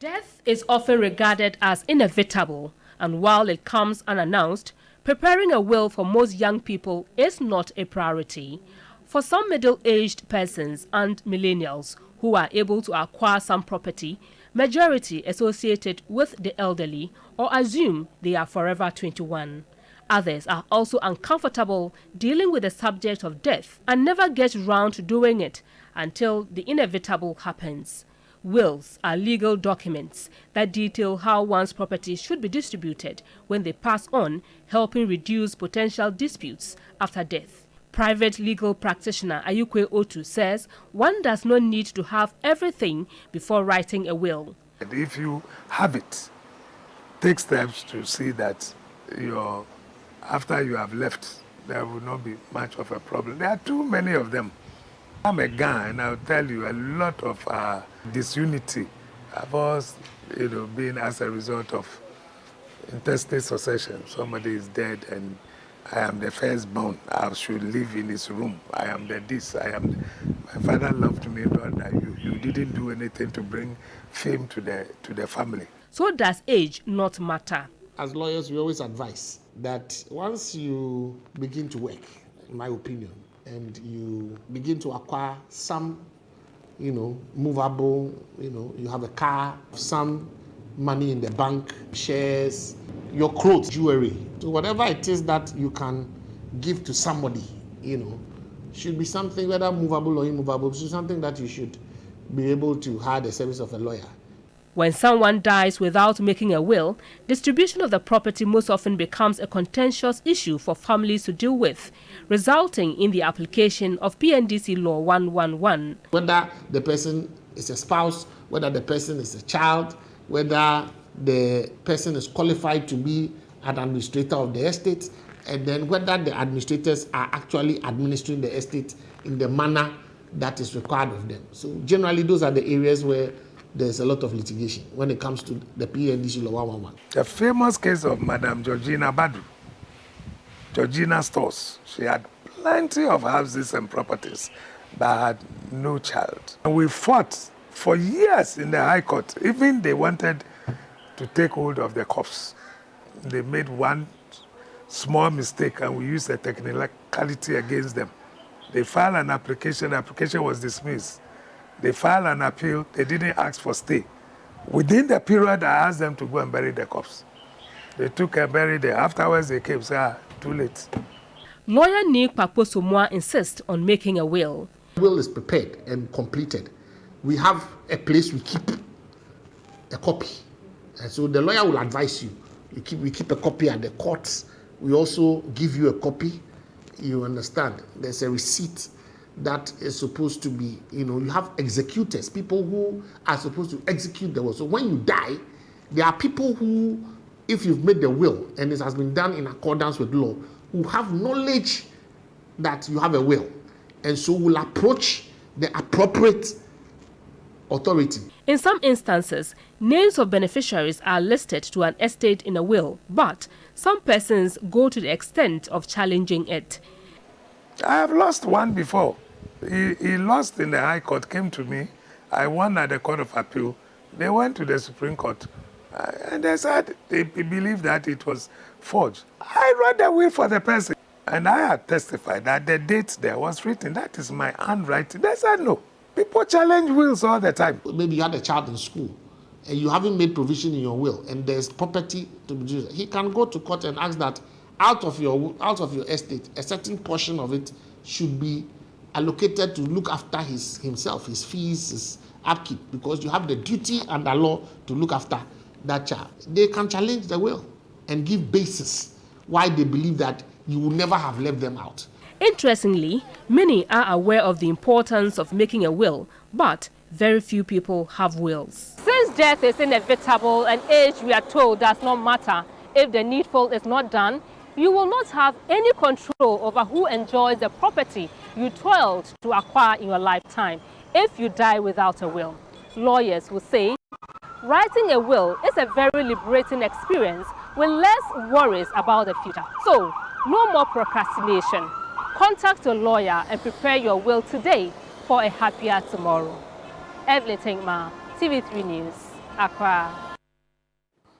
Death is often regarded as inevitable, and while it comes unannounced, preparing a will for most young people is not a priority. For some middle-aged persons and millennials who are able to acquire some property, majority associated with the elderly or assume they are forever 21. Others are also uncomfortable dealing with the subject of death and never get round to doing it until the inevitable happens. Wills are legal documents that detail how one's property should be distributed when they pass on, helping reduce potential disputes after death. Private legal practitioner Ayukwe Otu says one does not need to have everything before writing a will. If you have it, take steps to see that after you have left, there will not be much of a problem. There are too many of them. I'm a guy, and I'll tell you a lot of disunity was, being as a result of intestate succession. Somebody is dead, and I am the firstborn. I should live in his room. I am the this. My father loved me, but you didn't do anything to bring fame to the family. So does age not matter? As lawyers, we always advise that once you begin to work, in my opinion, and you begin to acquire some, movable, you have a car, some money in the bank, shares, your clothes, jewelry. So whatever it is that you can give to somebody, should be something, whether movable or immovable, so something that you should be able to hire the service of a lawyer. When someone dies without making a will, distribution of the property most often becomes a contentious issue for families to deal with, resulting in the application of PNDC Law 111. Whether the person is a spouse, whether the person is a child, whether the person is qualified to be an administrator of the estate, and then whether the administrators are actually administering the estate in the manner that is required of them. So generally, those are the areas where there's a lot of litigation when it comes to the PNDC Law 111. The famous case of Madam Georgina Badu, Georgina Stores. She had plenty of houses and properties, but had no child. And we fought for years in the High Court. Even they wanted to take hold of the corpse. They made one small mistake, and we used a technicality against them. They filed an application. The application was dismissed. They filed an appeal. They didn't ask for stay. Within the period, I asked them to go and bury the corpse. They took and buried it. Afterwards, they came and said, too late. Lawyer Nick Pakpo-Somoa insists on making a will. The will is prepared and completed. We have a place we keep a copy. And so the lawyer will advise you. We keep a copy at the courts. We also give you a copy. You understand? There's a receipt that is supposed to be, you have executors, people who are supposed to execute the will. So when you die, there are people who, if you've made the will and it has been done in accordance with law, who have knowledge that you have a will, and so will approach the appropriate authority. In some instances, names of beneficiaries are listed to an estate in a will, but some persons go to the extent of challenging it. I have lost one before. He lost in the High Court, came to me. I won at the Court of Appeal. They went to the Supreme Court. And they said they believed that it was forged. I read the will for the person. And I had testified that the date there was written. That is my handwriting. They said no. People challenge wills all the time. Maybe you had a child in school and you haven't made provision in your will and there's property to be used. He can go to court and ask that out of your estate, a certain portion of it should be allocated to look after himself, his fees, his upkeep, because you have the duty under law to look after that child. They can challenge the will and give basis why they believe that you will never have left them out. Interestingly, many are aware of the importance of making a will, but very few people have wills. Since death is inevitable and age, we are told, does not matter, if the needful is not done, you will not have any control over who enjoys the property you toiled to acquire in your lifetime if you die without a will. Lawyers will say writing a will is a very liberating experience with less worries about the future. So, no more procrastination. Contact a lawyer and prepare your will today for a happier tomorrow. Evelyn Tinkma, TV3 News, Accra.